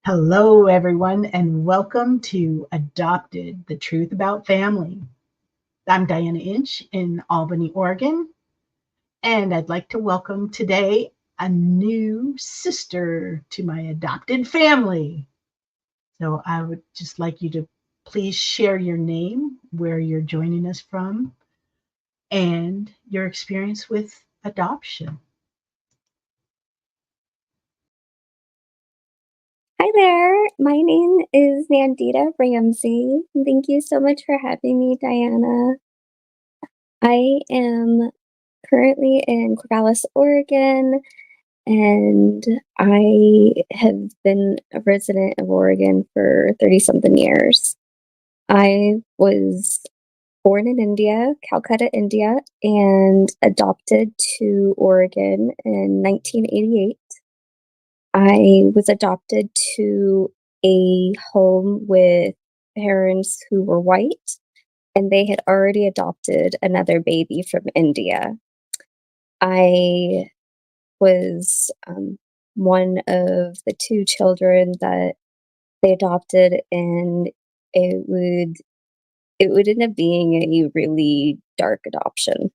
Hello, everyone, and welcome to Adopted, the Truth About Family. I'm Diana Inch in Albany, Oregon, and I'd like to welcome today a new sister to my adopted family. So I would just like you to please share your name, where you're joining us from, and your experience with adoption. Hi there. My name is Nandeeta Ramsey. Thank you so much for having me, Diana. I am currently in Corvallis, Oregon, and I have been a resident of Oregon for 30 something years. I was born in India, Calcutta, India, and adopted to Oregon in 1988. I was adopted to a home with parents who were white, and they had already adopted another baby from India. I was one of the two children that they adopted, and it would it would end up being a really dark adoption.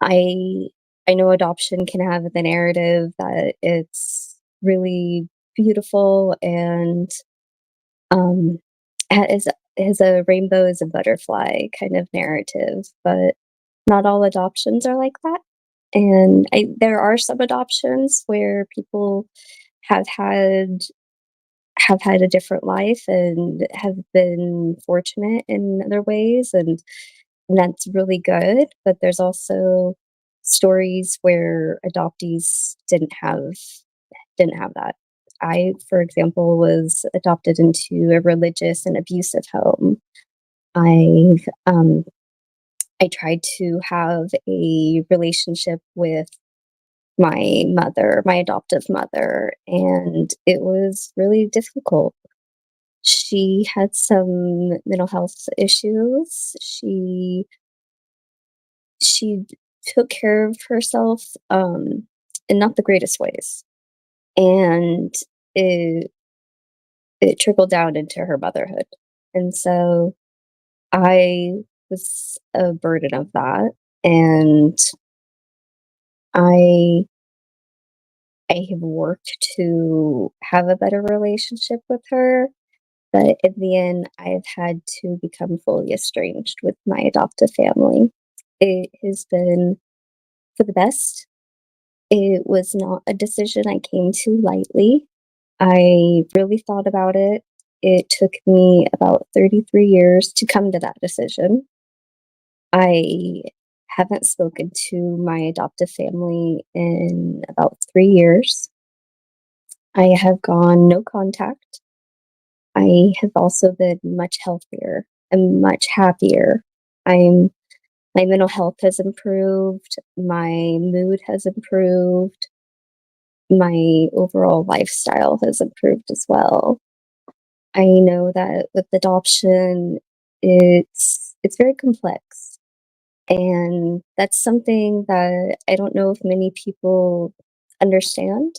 I I know adoption can have the narrative that it's really beautiful and um has a rainbow is a butterfly kind of narrative, but not all adoptions are like that. And there are some adoptions where people have had have had a different life and have been fortunate in other ways, and that's really good. But there's also stories where adoptees didn't have that. I, for example, was adopted into a religious and abusive home. I um, I tried to have a relationship with my mother, my adoptive mother, and it was really difficult. She had some mental health issues. She took care of herself in not the greatest ways, and it it trickled down into her motherhood. And so I was a burden of that, and I I have worked to have a better relationship with her, but in the end, I've had to become fully estranged with my adoptive family. It has been for the best. It was not a decision I came to lightly. I really thought about it. It took me about 33 years to come to that decision. I haven't spoken to my adoptive family in about 3 years. I have gone no contact. I have also been much healthier and much happier. I'm My mental health has improved, my mood has improved, my overall lifestyle has improved as well. I know that with adoption, it's very complex, and that's something that I don't know if many people understand,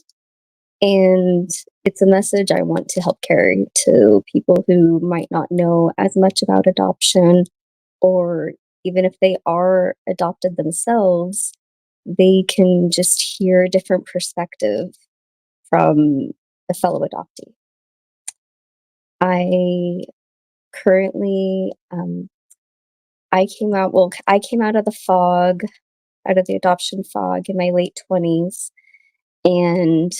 and it's a message I want to help carry to people who might not know as much about adoption, or even if they are adopted themselves, they can just hear a different perspective from a fellow adoptee. I currently, I came out of the fog, out of the adoption fog in my late 20s, and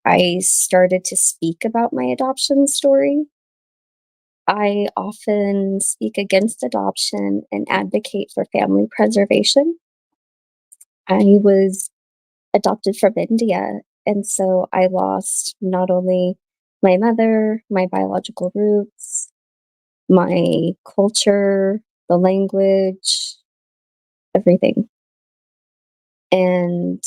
I started to speak about my adoption story. I often speak against adoption and advocate for family preservation. I was adopted from India, and so I lost not only my mother, my biological roots, my culture, the language, everything. And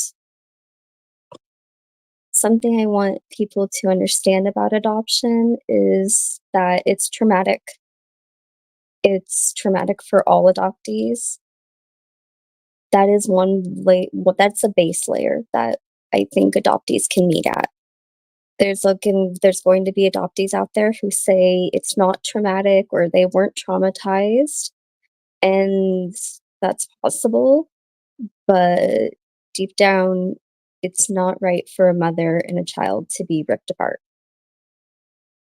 something I want people to understand about adoption is that it's traumatic. It's traumatic for all adoptees. That is well, that's a base layer that I think adoptees can meet at. there's going to be adoptees out there who say it's not traumatic or they weren't traumatized, and that's possible, but deep down, it's not right for a mother and a child to be ripped apart.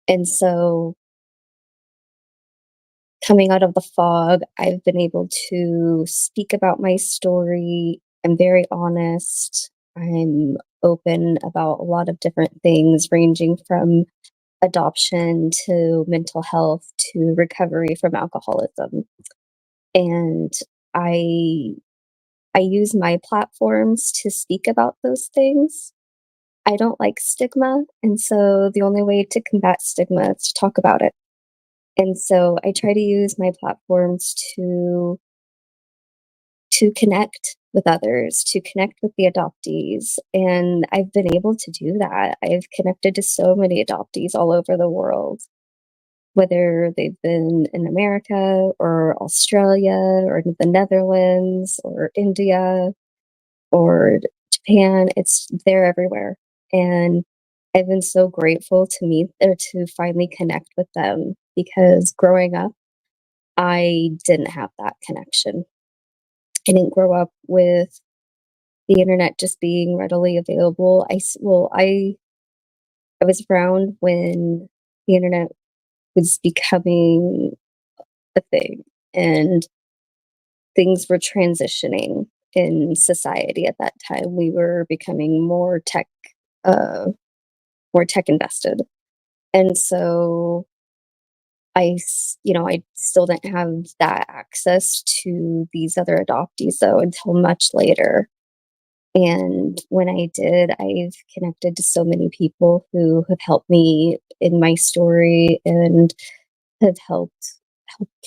And so, coming out of the fog, I've been able to speak about my story. I'm very honest. I'm open about a lot of different things, ranging from adoption to mental health to recovery from alcoholism. And I I use my platforms to speak about those things. I don't like stigma, and so the only way to combat stigma is to talk about it. And so I try to use my platforms to connect with others, to connect with the adoptees, and I've been able to do that. I've connected to so many adoptees all over the world, whether they've been in America or Australia or the Netherlands or India or Japan. They're everywhere. And I've been so grateful to meet or to finally connect with them because growing up, I didn't have that connection. I didn't grow up with the internet just being readily available. I was around when the internet was becoming a thing and things were transitioning in society at that time. We were becoming uh, more tech invested. And so I still didn't have that access to these other adoptees though until much later. And when I did, I've connected to so many people who have helped me in my story and have helped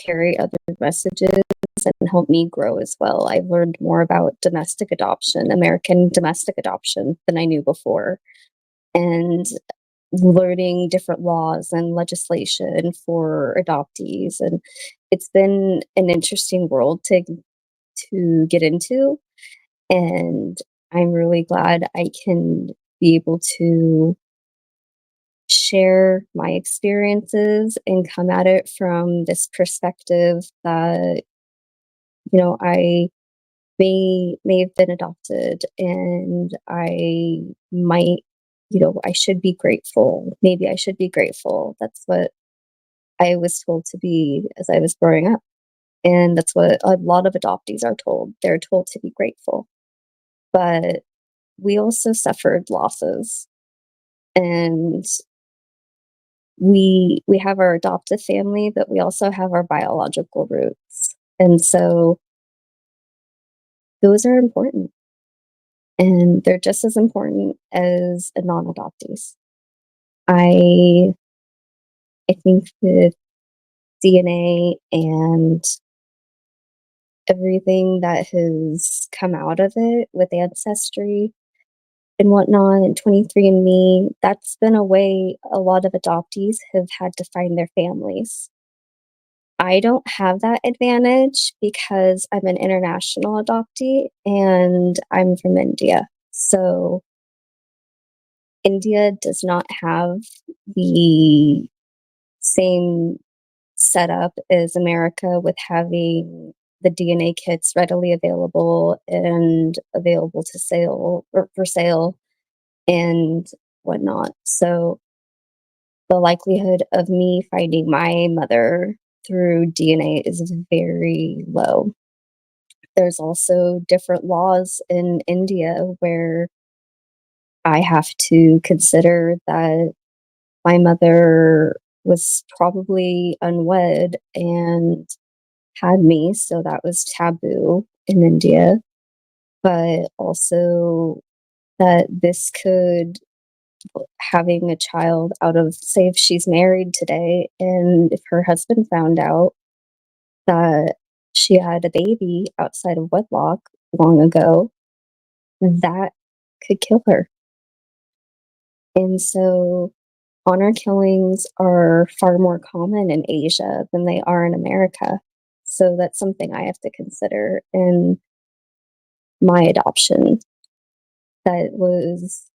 carry other messages and help me grow as well. I've learned more about domestic adoption, American domestic adoption, than I knew before. And learning different laws and legislation for adoptees. And it's been an interesting world to get into. And I'm really glad I can be able to share my experiences and come at it from this perspective that, I may have been adopted and I should be grateful. Maybe I should be grateful. That's what I was told to be as I was growing up. And that's what a lot of adoptees are told. They're told to be grateful. But we also suffered losses, and we have our adoptive family, but we also have our biological roots. And so those are important, and they're just as important as a non-adoptees. I I think with DNA and everything that has come out of it with ancestry and whatnot and 23andMe, that's been a way a lot of adoptees have had to find their families. I don't have that advantage because I'm an international adoptee and I'm from India. So India does not have the same setup as America with having the DNA kits readily available and available to sale or for sale and whatnot. So the likelihood of me finding my mother through DNA is very low. There's also different laws in India where I have to consider that my mother was probably unwed and had me, so that was taboo in India, but also that this could having a child out of say if she's married today and if her husband found out that she had a baby outside of wedlock long ago, that could kill her. And so honor killings are far more common in Asia than they are in America. So that's something I have to consider in my adoption. That was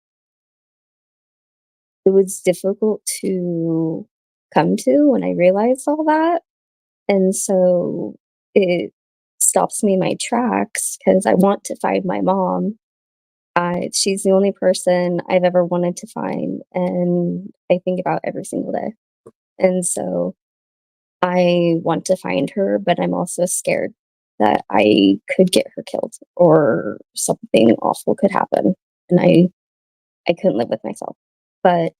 it was difficult to come to when I realized all that. And so it stops me in my tracks because I want to find my mom. She's the only person I've ever wanted to find, and I think about every single day. And so I want to find her, but I'm also scared that I could get her killed or something awful could happen. And I couldn't live with myself. But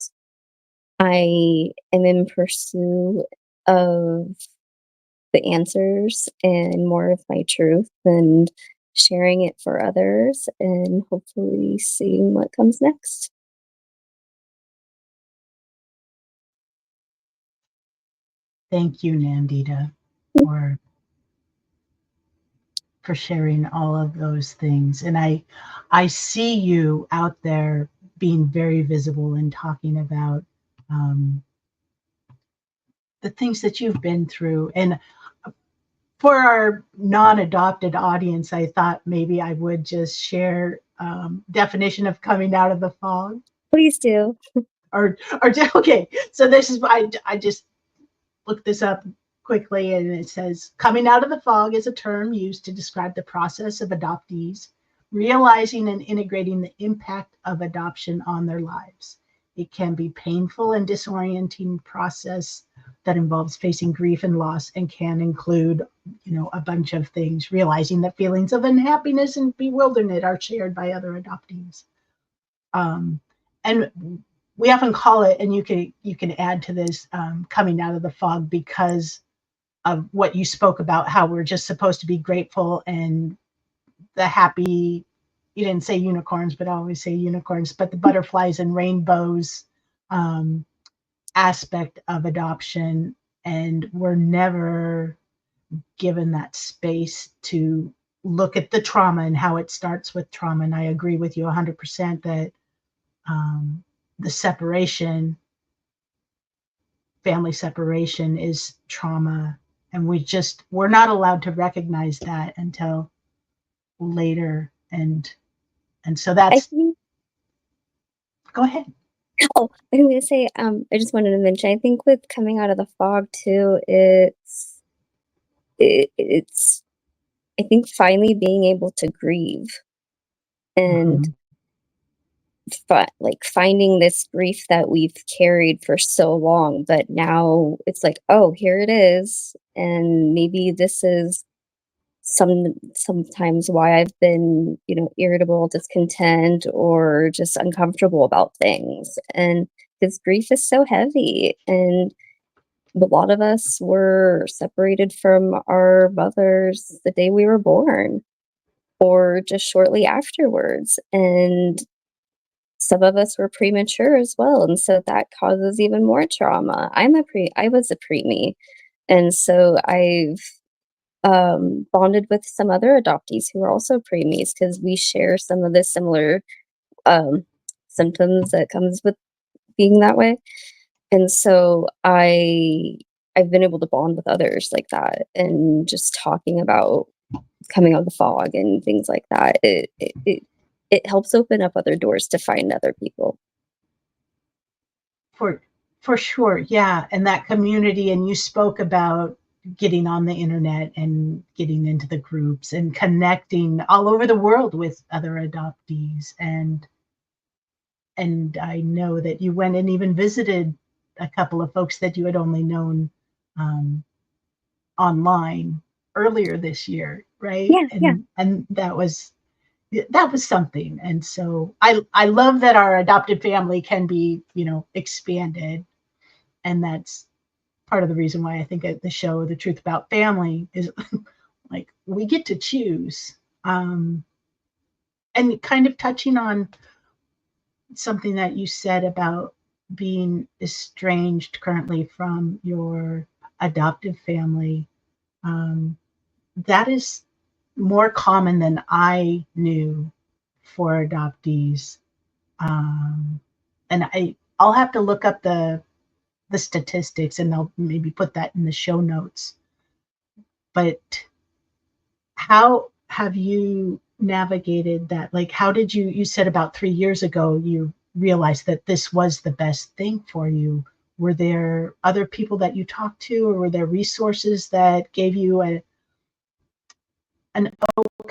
I am in pursuit of the answers and more of my truth and sharing it for others and hopefully seeing what comes next. Thank you, Nandeeta, for sharing all of those things. And I see you out there being very visible and talking about um, the things that you've been through. And for our non-adopted audience, I thought maybe I would just share definition of coming out of the fog. Please do. Or okay. So this is I just looked this up quickly, and it says coming out of the fog is a term used to describe the process of adoptees realizing and integrating the impact of adoption on their lives. It can be painful and disorienting process that involves facing grief and loss and can include, a bunch of things, realizing that feelings of unhappiness and bewilderment are shared by other adoptees. And we often call it, and you can add to this, coming out of the fog, because of what you spoke about, how we're just supposed to be grateful and the happy. You didn't say unicorns, but I always say unicorns, but the butterflies and rainbows um, aspect of adoption, and we're never given that space to look at the trauma and how it starts with trauma. And I agree with you 100% that um, the separation, family separation, is trauma, and we're not allowed to recognize that until later. And so I that's, think go ahead. oh, I was gonna say, I just wanted to mention, I think with coming out of the fog too, it's I think finally being able to grieve and Mhm. like finding this grief that we've carried for so long, but now it's like, oh, here it is, and maybe this is sometimes why I've been, irritable, discontent, or just uncomfortable about things. And this grief is so heavy, and a lot of us were separated from our mothers the day we were born or just shortly afterwards. And some of us were premature as well, and so that causes even more trauma. I was a preemie, and so I've bonded with some other adoptees who are also preemies because we share some of the similar um, symptoms that comes with being that way. And so I've been able to bond with others like that, and just talking about coming out of the fog and things like that. It helps open up other doors to find other people. For sure, yeah. And that community, and you spoke about getting on the internet and getting into the groups and connecting all over the world with other adoptees. And I know that you went and even visited a couple of folks that you had only known um, online earlier this year, right? Yeah, yeah. And that was something. And so I love that our adopted family can be, expanded. And that's part of the reason why I think the show The Truth About Family is like we get to choose. And kind of touching on something that you said about being estranged currently from your adoptive family. Um, that is more common than I knew for adoptees. Um, and I'll have to look up the statistics, and I'll maybe put that in the show notes. But how have you navigated that? Like, how did you said about 3 years ago you realized that this was the best thing for you? Were there other people that you talked to, or were there resources that gave you an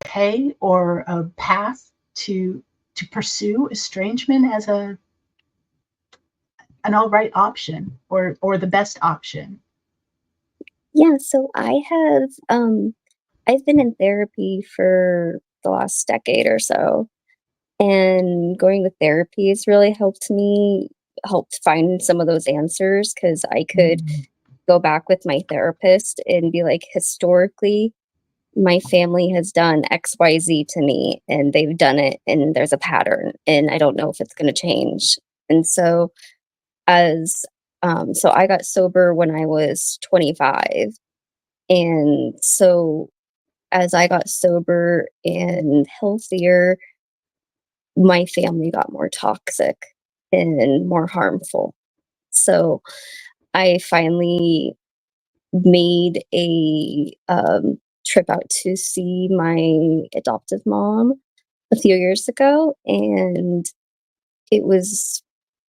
okay or a path to pursue estrangement as an all right option, or the best option? Yeah, so I've been in therapy for the last decade or so, and going to therapy has really helped find some of those answers because I could Mm, go back with my therapist and be like, historically, my family has done XYZ to me, and they've done it, and there's a pattern, and I don't know if it's gonna change. And so as so I got sober when I was 25, and so as I got sober and healthier, my family got more toxic and more harmful. So I finally made a trip out to see my adoptive mom a few years ago, and it was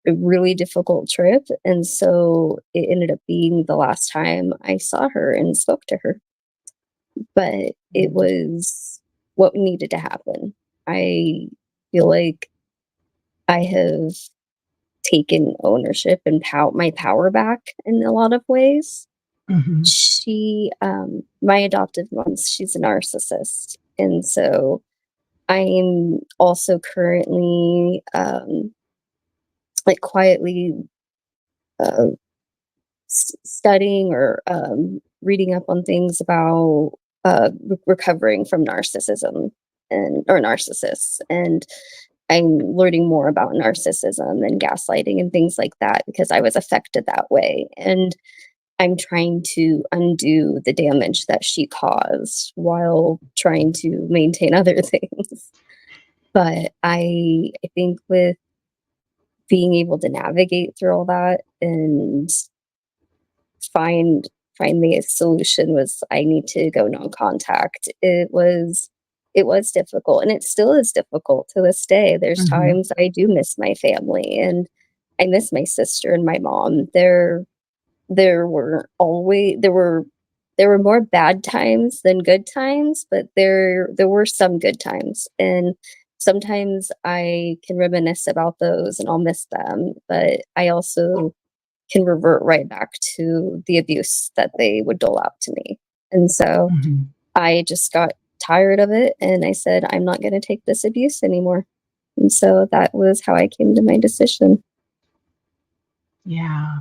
a really difficult trip. And so it ended up being the last time I saw her and spoke to her. But it mm, was what needed to happen. I feel like I have taken ownership and my power back in a lot of ways. mhm, My adoptive mom, she's a narcissist. And so I'm also currently, like quietly, uh, studying or, reading up on things about, recovering from narcissism or narcissists. And I'm learning more about narcissism and gaslighting and things like that because I was affected that way. And I'm trying to undo the damage that she caused while trying to maintain other things. But I think with being able to navigate through all that and find finally a solution was I need to go non-contact. It was difficult, and it still is difficult to this day. There's mhm, times I do miss my family, and I miss my sister and my mom. There were more bad times than good times, but there were some good times, and sometimes I can reminisce about those and I'll miss them, but I also can revert right back to the abuse that they would dole out to me. And so mhm. I just got tired of it and I said, I'm not going to take this abuse anymore. And so that was how I came to my decision. Yeah.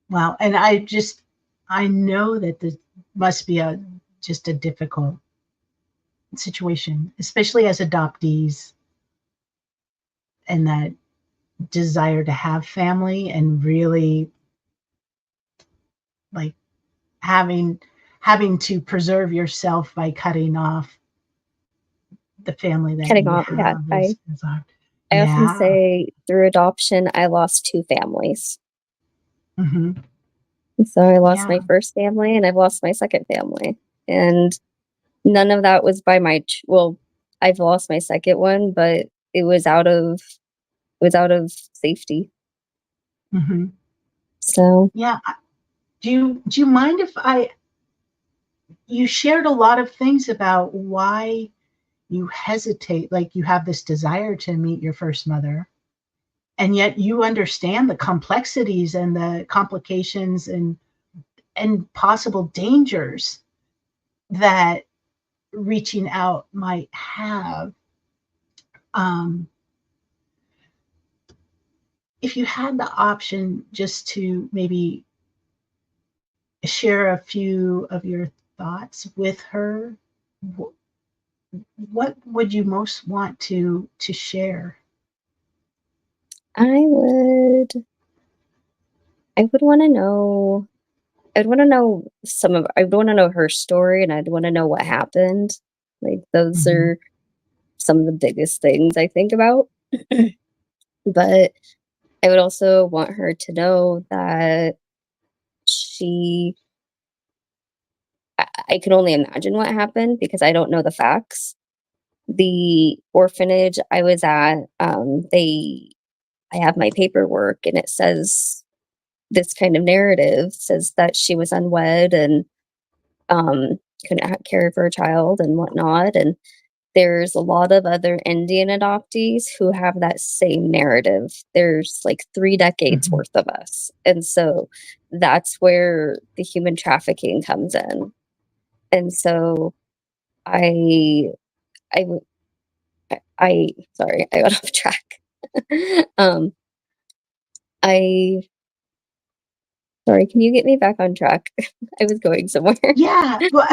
Wow. And I know that this must be a just a difficult situation, especially as adoptees, and that desire to have family, and really like having having to preserve yourself by cutting off the family that Cutting you off, yeah. have I, is hard. I often Yeah. say through adoption, I lost two families. Hmm. And so I lost Yeah. my first family and I've lost my second family. And none of that was by well, I've lost my second one, but it was out of safety. Hmm. So Yeah. Do you mind if I you shared a lot of things about why you hesitate, like you have this desire to meet your first mother, and yet you understand the complexities and the complications and possible dangers that reaching out might have. um, if you had the option just to maybe share a few of your thoughts with her, what would you most want to share? I would I would want to know I'd want to know her story and I'd want to know what happened. Like those Hmm. are some of the biggest things I think about. But I would also want her to know that she I can only imagine what happened because I don't know the facts. The orphanage I was at, they I have my paperwork and it says this kind of narrative says that she was unwed and couldn't care for a child and whatnot. And there's a lot of other Indian adoptees who have that same narrative. There's like 3 decades Mhm. worth of us. And so that's where the human trafficking comes in. And so I I w- I sorry, I got off track. um I sorry, can you get me back on track? I was going somewhere. Yeah, well,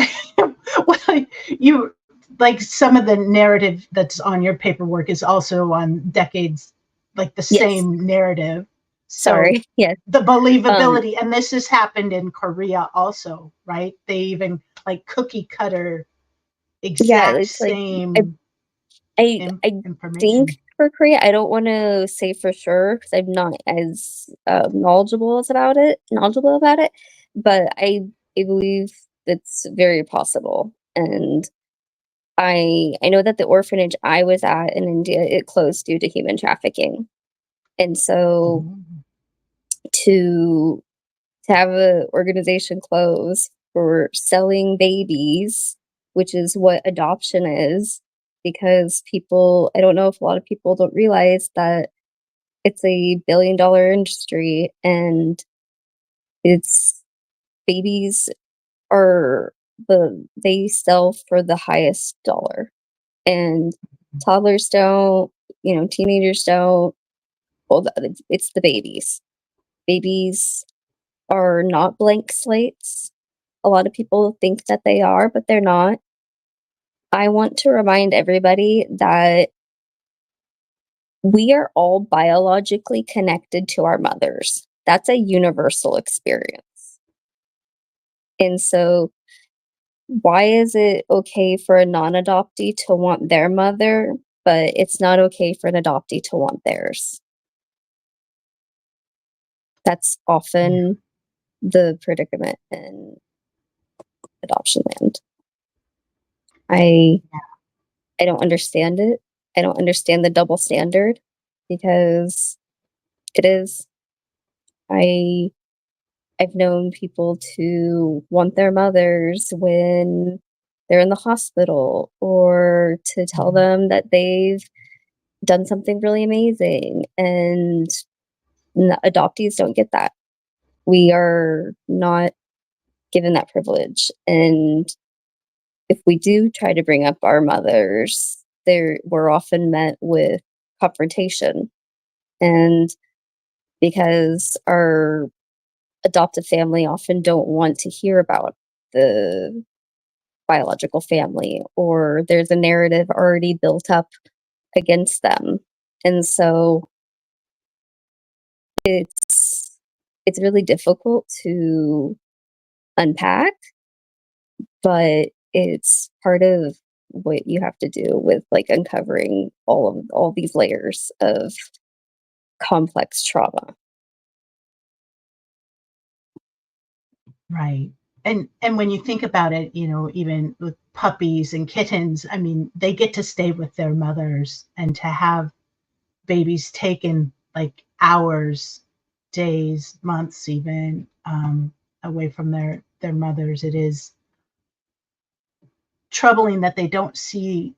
well, you like some of the narrative that's on your paperwork is also on decades, like the Yes. same narrative. So Sorry. Yes. the Um believability, and this has happened in Korea also, right? They even like cookie cutter yeah, exact it's like I same I think information. for Korea, I don't wanna say for sure because 'cause I'm not as, knowledgeable about it, but I believe it's very possible, and I know that the orphanage I was at in India, it closed due to human trafficking, and so Oh, to to have an organization close for selling babies, which is what adoption is, because people, I don't know if a lot of people don't realize that it's a billion-dollar industry and it's babies are they sell for the highest dollar. And toddlers don't, teenagers don't. Well, it's the babies. Babies are not blank slates. A lot of people think that they are, but they're not. I want to remind everybody that we are all biologically connected to our mothers. That's a universal experience. And so, why is it okay for a non adoptee to want their mother, but it's not okay for an adoptee to want theirs? That's yeah, often the predicament in adoption land. I I don't understand it. I don't understand the double standard because it is. I I've known people to want their mothers when they're in the hospital or to tell mhm, them that they've done something really amazing and adoptees don't get that. We are not given that privilege and if we do try to bring up our mothers, we're often met with confrontation. And because our adoptive family often don't want to hear about the biological family, or there's a narrative already built up against them. And so it's it's really difficult to unpack, but it's part of what you have to do with like uncovering all these layers of complex trauma. right. And when you think about it, even with puppies and kittens, I mean, they get to stay with their mothers, and to have babies taken like hours, days, months, even away from their mothers, it is troubling that they don't see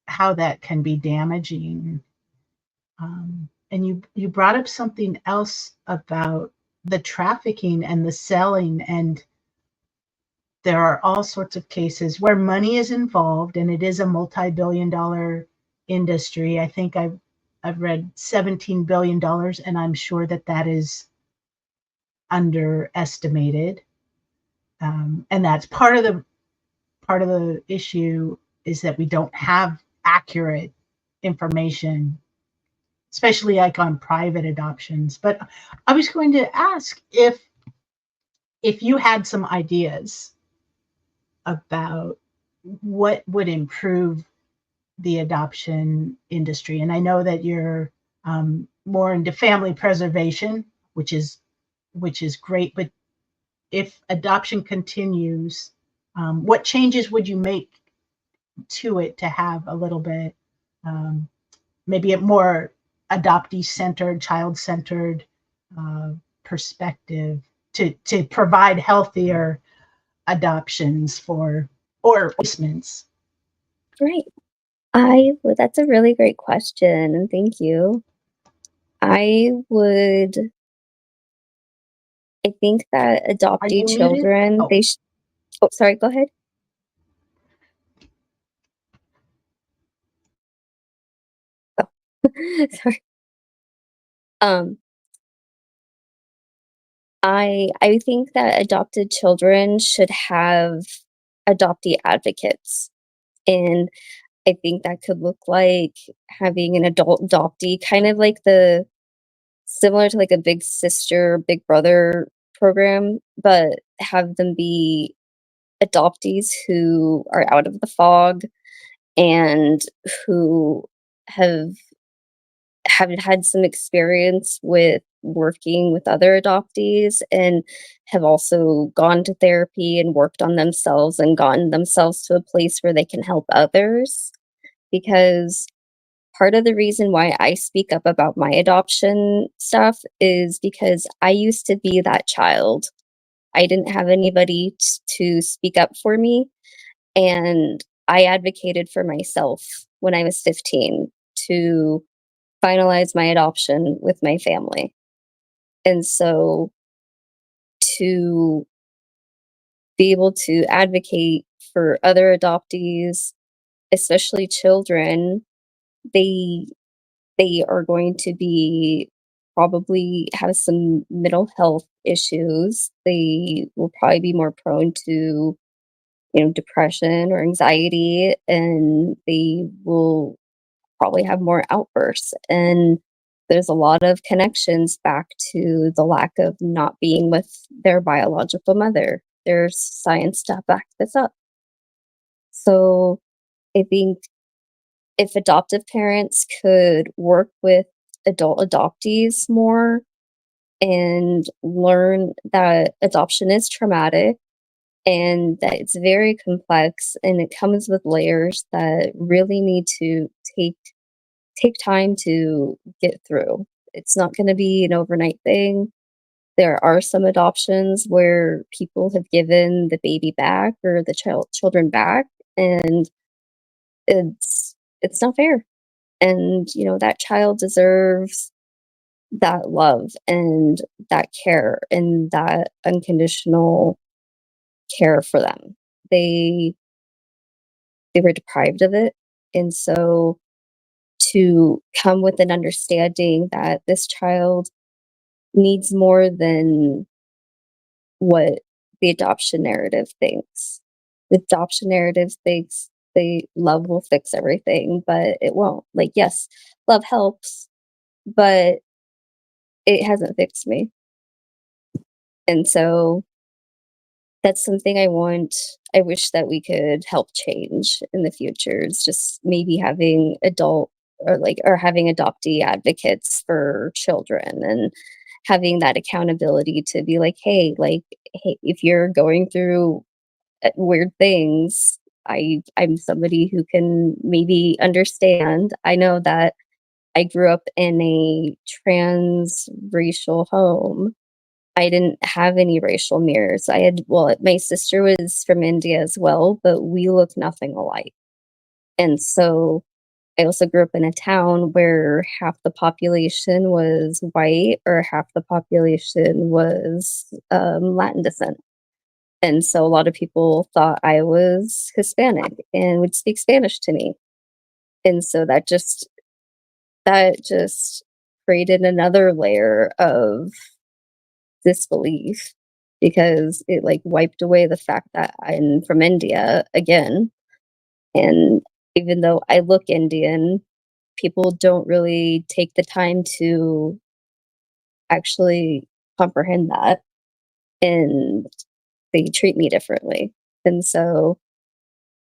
how that can be damaging. And you brought up something else about the trafficking and the selling, and there are all sorts of cases where money is involved, and it is a multi-billion-dollar industry. I think I've read $17 billion, and I'm sure that that is underestimated. And that's part of the issue, is that we don't have accurate information, especially like on private adoptions. But I was going to ask if you had some ideas about what would improve the adoption industry. And I know that you're more into family preservation, which is great. But if adoption continues, what changes would you make to it to have a little bit, um, maybe a more adoptee-centered, child-centered perspective to provide healthier adoptions for or placements? Right. Well, that's a really great question, and thank you. I would I think that Are adoptee you muted? children, Oh, oh, sorry, go ahead. Oh, sorry. Um, I think that adopted children should have adoptee advocates, and I think that could look like having an adult adoptee, kind of like the similar to like a big sister, big brother program, but have them be adoptees who are out of the fog and who have have had some experience with working with other adoptees and have also gone to therapy and worked on themselves and gotten themselves to a place where they can help others. Because part of the reason why I speak up about my adoption stuff is because I used to be that child. I didn't have anybody to speak up for me, and I advocated for myself when I was 15 to finalize my adoption with my family. And so to be able to advocate for other adoptees, especially children, they they are going to be probably have some mental health issues. They will probably be more prone to, depression or anxiety, and they will probably have more outbursts. And there's a lot of connections back to the lack of not being with their biological mother. There's science to back this up. So I think if adoptive parents could work with adult adoptees more and learn that adoption is traumatic and that it's very complex and it comes with layers that really need to take time to get through. It's not going to be an overnight thing. There are some adoptions where people have given the baby back or the children back, and it's not fair. And that child deserves that love and that care and that unconditional care for them. They they were deprived of it, and so to come with an understanding that this child needs more than what the adoption narrative thinks. The adoption narrative thinks they love will fix everything, but it won't. Like, yes, love helps, but it hasn't fixed me. And so that's something I wish that we could help change in the future. Is just maybe having adult or having adoptee advocates for children and having that accountability to be like, hey, if you're going through weird things, I'm somebody who can maybe understand. I know that I grew up in a transracial home. I didn't have any racial mirrors. My sister was from India as well, but we look nothing alike. And so I also grew up in a town where half the population was white or half the population was Latin descent. And so a lot of people thought I was Hispanic and would speak Spanish to me. And so that just created another layer of disbelief because it like wiped away the fact that I'm from India again. And even though I look Indian, people don't really take the time to actually comprehend that, and they treat me differently. And so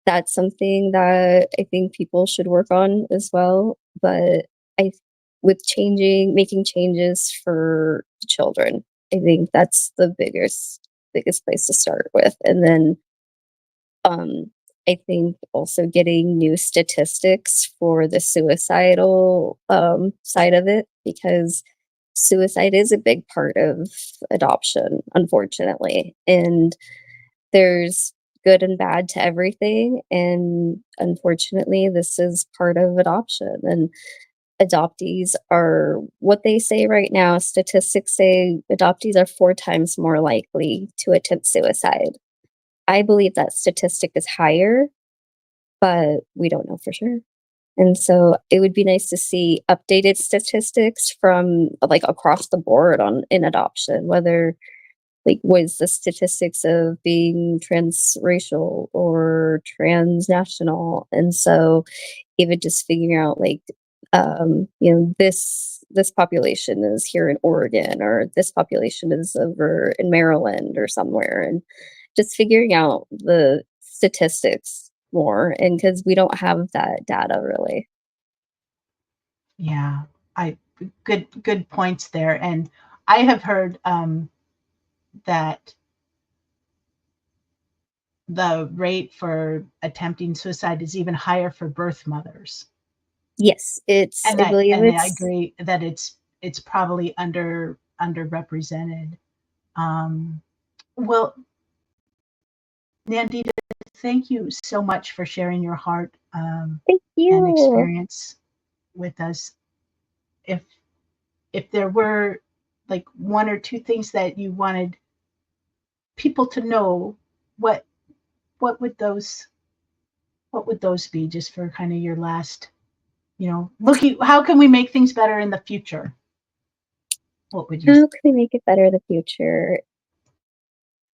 that's something that I think people should work on as well. But I with making changes for children, I think that's the biggest place to start with. And then I think also getting new statistics for the suicidal side of it, because suicide is a big part of adoption, unfortunately. And there's good and bad to everything. And unfortunately, this is part of adoption. And adoptees are what they say right now. Statistics say adoptees are 4 times more likely to attempt suicide. I believe that statistic is higher, but we don't know for sure. And so it would be nice to see updated statistics from like across the board on in adoption, whether like was the statistics of being transracial or transnational. And so even just figuring out like this population is here in Oregon, or this population is over in Maryland or somewhere, and just figuring out the statistics more, and because we don't have that data really. Yeah, I good points there. And I have heard that the rate for attempting suicide is even higher for birth mothers. Yes, it's And I believe I it's agree that it's probably underrepresented. Um, well, Nandita, thank you so much for sharing your heart thank and you. experience with us. If there were like one or two things that you wanted people to know, what what would those be? Just for kind of your last, looking, how can we make things better in the future? What would you say? How can we make it better in the future?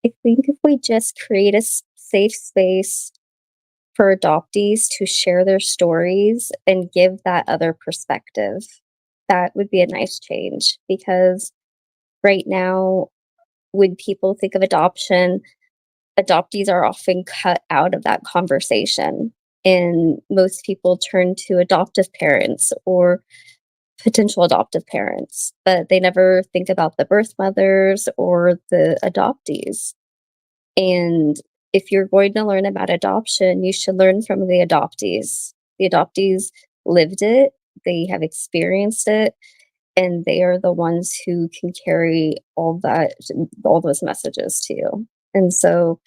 I think if we just create a safe space for adoptees to share their stories and give that other perspective, that would be a nice change. Because right now, when people think of adoption, adoptees are often cut out of that conversation. And most people turn to adoptive parents or potential adoptive parents, but they never think about the birth mothers or the adoptees. And if you're going to learn about adoption, you should learn from the adoptees. The adoptees lived it, they have experienced it, and they are the ones who can carry all those messages to you. And so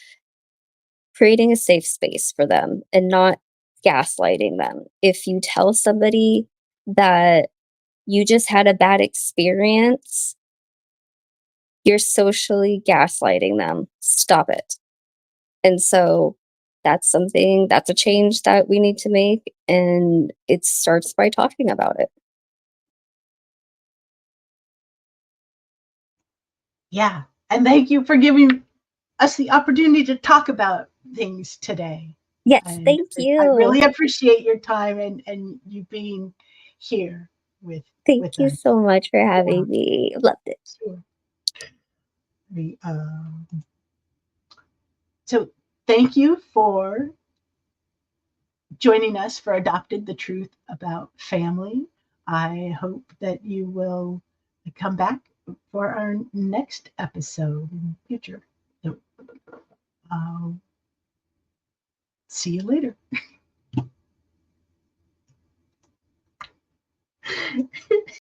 creating a safe space for them and not gaslighting them. If you tell somebody that you just had a bad experience, you're socially gaslighting them. Stop it. And so that's a change that we need to make, and it starts by talking about it. Yeah, and thank you for giving us the opportunity to talk about things today. Yes, And thank I you. really appreciate your time and you being here Thank with you us. so much for Yeah, having me. Loved it. sure. So thank you for joining us for Adopted the Truth About Family. I hope that you will come back for our next episode in the future. So, I'll see you later.